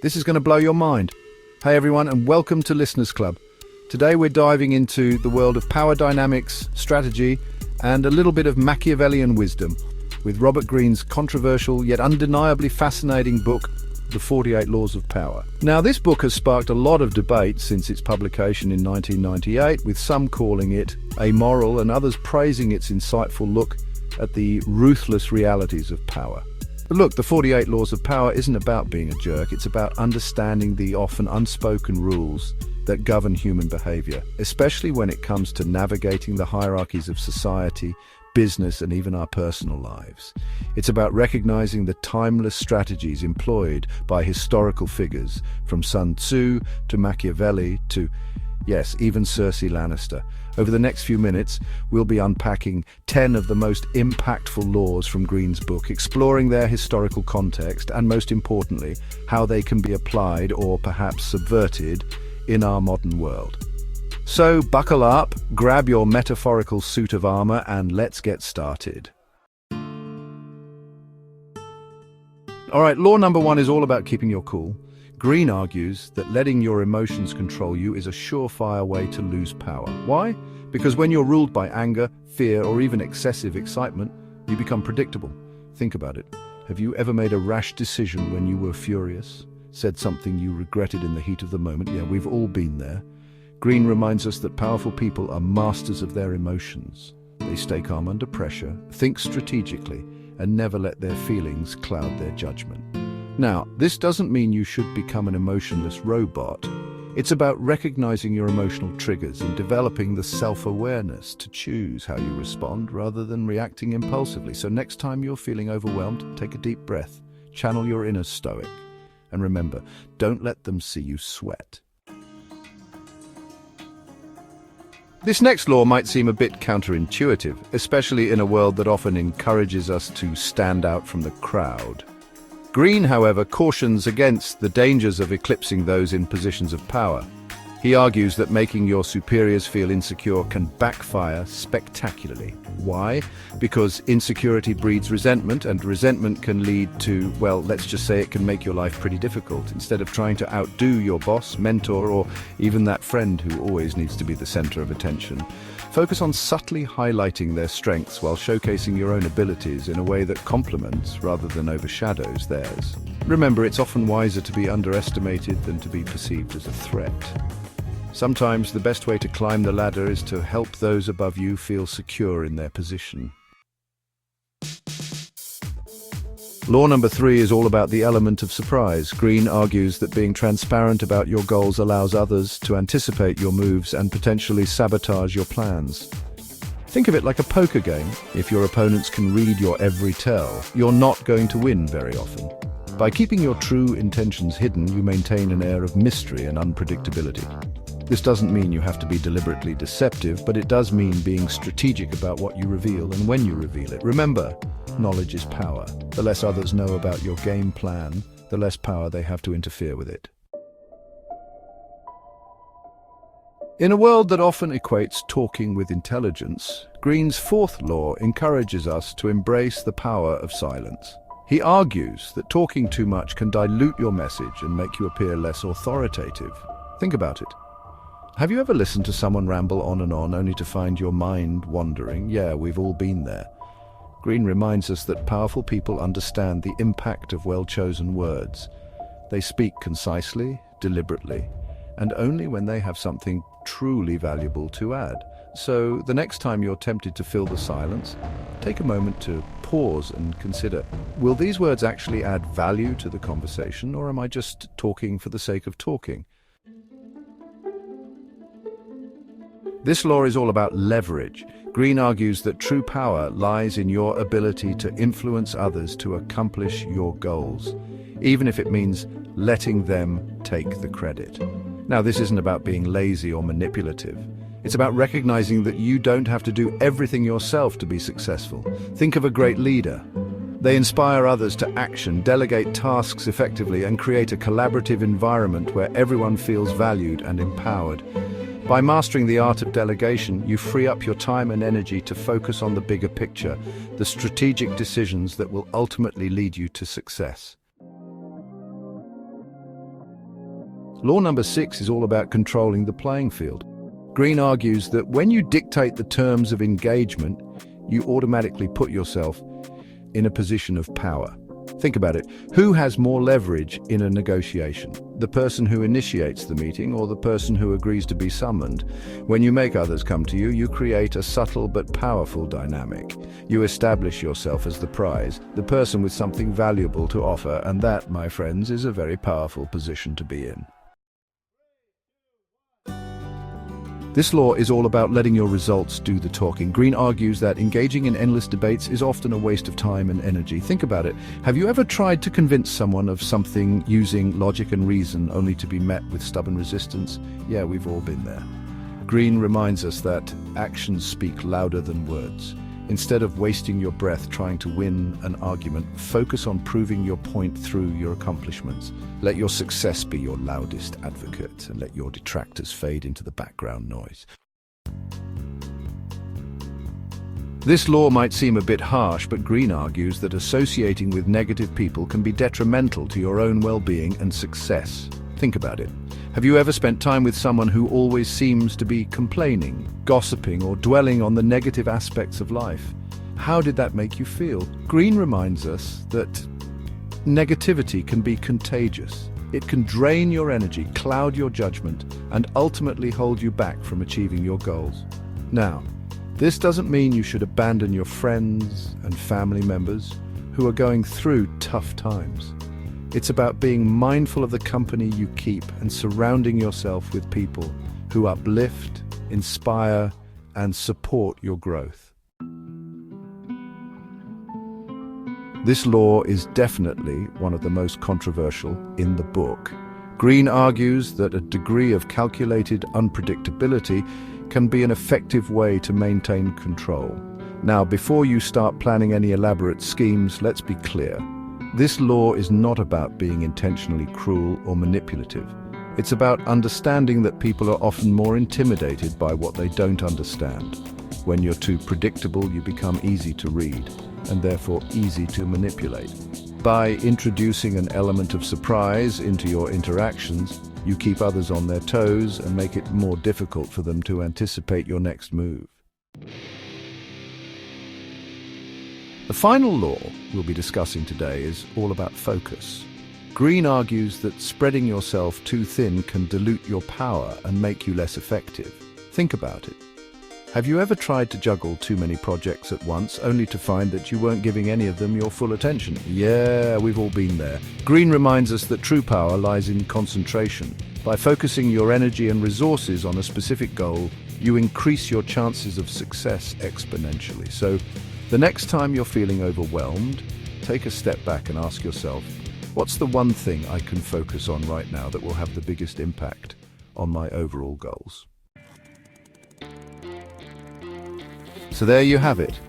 This is going to blow your mind. Hey everyone, and welcome to Listeners Club. Today we're diving into the world of power dynamics, strategy, and a little bit of Machiavellian wisdom with Robert Greene's controversial yet undeniably fascinating book, The 48 Laws of Power. Now, this book has sparked a lot of debate since its publication in 1998, with some calling it amoral and others praising its insightful look at the ruthless realities of power. But look, the 48 Laws of Power isn't about being a jerk, it's about understanding the often unspoken rules that govern human behavior, especially when it comes to navigating the hierarchies of society, business, and even our personal lives. It's about recognizing the timeless strategies employed by historical figures, from Sun Tzu to Machiavelli to, yes, even Cersei Lannister. Over the next few minutes, we'll be unpacking 10 of the most impactful laws from Greene's book, exploring their historical context, and most importantly, how they can be applied or perhaps subverted in our modern world. So buckle up, grab your metaphorical suit of armor, and let's get started. All right, law number 1 is all about keeping your cool. Greene argues that letting your emotions control you is a surefire way to lose power. Why? Because when you're ruled by anger, fear, or even excessive excitement, you become predictable. Think about it. Have you ever made a rash decision when you were furious? Said something you regretted in the heat of the moment? Yeah, we've all been there. Greene reminds us that powerful people are masters of their emotions. They stay calm under pressure, think strategically, and never let their feelings cloud their judgment. Now, this doesn't mean you should become an emotionless robot. It's about recognizing your emotional triggers and developing the self-awareness to choose how you respond rather than reacting impulsively. So next time you're feeling overwhelmed, take a deep breath, channel your inner stoic, and remember, don't let them see you sweat. This next law might seem a bit counterintuitive, especially in a world that often encourages us to stand out from the crowd. Greene, however, cautions against the dangers of eclipsing those in positions of power. He argues that making your superiors feel insecure can backfire spectacularly. Why? Because insecurity breeds resentment, and resentment can lead to, well, let's just say it can make your life pretty difficult. Instead of trying to outdo your boss, mentor, or even that friend who always needs to be the center of attention, focus on subtly highlighting their strengths while showcasing your own abilities in a way that complements rather than overshadows theirs. Remember, it's often wiser to be underestimated than to be perceived as a threat. Sometimes the best way to climb the ladder is to help those above you feel secure in their position. Law number 3 is all about the element of surprise. Greene argues that being transparent about your goals allows others to anticipate your moves and potentially sabotage your plans. Think of it like a poker game. If your opponents can read your every tell, you're not going to win very often. By keeping your true intentions hidden, you maintain an air of mystery and unpredictability. This doesn't mean you have to be deliberately deceptive, but it does mean being strategic about what you reveal and when you reveal it. Remember, knowledge is power. The less others know about your game plan, the less power they have to interfere with it. In a world that often equates talking with intelligence, Greene's 4th law encourages us to embrace the power of silence. He argues that talking too much can dilute your message and make you appear less authoritative. Think about it. Have you ever listened to someone ramble on and on only to find your mind wandering? Yeah, we've all been there. Greene reminds us that powerful people understand the impact of well-chosen words. They speak concisely, deliberately, and only when they have something truly valuable to add. So the next time you're tempted to fill the silence, take a moment to pause and consider, will these words actually add value to the conversation, or am I just talking for the sake of talking? This law is all about leverage. Greene argues that true power lies in your ability to influence others to accomplish your goals, even if it means letting them take the credit. Now, this isn't about being lazy or manipulative. It's about recognizing that you don't have to do everything yourself to be successful. Think of a great leader. They inspire others to action, delegate tasks effectively, and create a collaborative environment where everyone feels valued and empowered. By mastering the art of delegation, you free up your time and energy to focus on the bigger picture, the strategic decisions that will ultimately lead you to success. Law number 6 is all about controlling the playing field. Greene argues that when you dictate the terms of engagement, you automatically put yourself in a position of power. Think about it. Who has more leverage in a negotiation? The person who initiates the meeting or the person who agrees to be summoned? When you make others come to you, you create a subtle but powerful dynamic. You establish yourself as the prize, the person with something valuable to offer, and that, my friends, is a very powerful position to be in. This law is all about letting your results do the talking. Greene argues that engaging in endless debates is often a waste of time and energy. Think about it. Have you ever tried to convince someone of something using logic and reason only to be met with stubborn resistance? Yeah, we've all been there. Greene reminds us that actions speak louder than words. Instead of wasting your breath trying to win an argument, focus on proving your point through your accomplishments. Let your success be your loudest advocate, and let your detractors fade into the background noise. This law might seem a bit harsh, but Greene argues that associating with negative people can be detrimental to your own well-being and success. Think about it. Have you ever spent time with someone who always seems to be complaining, gossiping, or dwelling on the negative aspects of life? How did that make you feel? Greene reminds us that negativity can be contagious. It can drain your energy, cloud your judgment, and ultimately hold you back from achieving your goals. Now, this doesn't mean you should abandon your friends and family members who are going through tough times. It's about being mindful of the company you keep and surrounding yourself with people who uplift, inspire, and support your growth. This law is definitely one of the most controversial in the book. Greene argues that a degree of calculated unpredictability can be an effective way to maintain control. Now, before you start planning any elaborate schemes, let's be clear. This law is not about being intentionally cruel or manipulative. It's about understanding that people are often more intimidated by what they don't understand. When you're too predictable, you become easy to read, and therefore easy to manipulate. By introducing an element of surprise into your interactions, you keep others on their toes and make it more difficult for them to anticipate your next move. The final law we'll be discussing today is all about focus. Greene argues that spreading yourself too thin can dilute your power and make you less effective. Think about it. Have you ever tried to juggle too many projects at once, only to find that you weren't giving any of them your full attention? Yeah, we've all been there. Greene reminds us that true power lies in concentration. By focusing your energy and resources on a specific goal, you increase your chances of success exponentially. So, the next time you're feeling overwhelmed, take a step back and ask yourself, what's the one thing I can focus on right now that will have the biggest impact on my overall goals? So there you have it.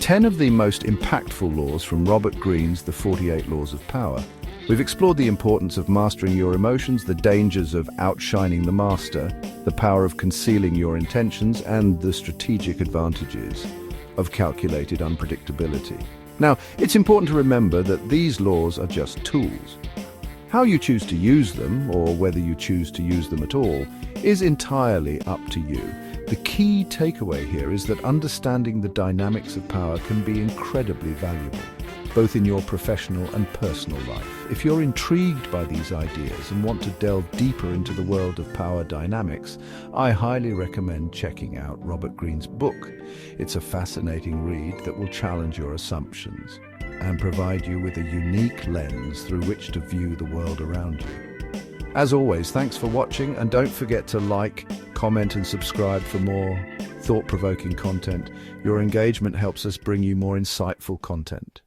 10 of the most impactful laws from Robert Greene's The 48 Laws of Power. We've explored the importance of mastering your emotions, the dangers of outshining the master, the power of concealing your intentions, and the strategic advantages of calculated unpredictability. Now, it's important to remember that these laws are just tools. How you choose to use them, or whether you choose to use them at all, is entirely up to you. The key takeaway here is that understanding the dynamics of power can be incredibly valuable, both in your professional and personal life. If you're intrigued by these ideas and want to delve deeper into the world of power dynamics, I highly recommend checking out Robert Greene's book. It's a fascinating read that will challenge your assumptions and provide you with a unique lens through which to view the world around you. As always, thanks for watching, and don't forget to like, comment and subscribe for more thought-provoking content. Your engagement helps us bring you more insightful content.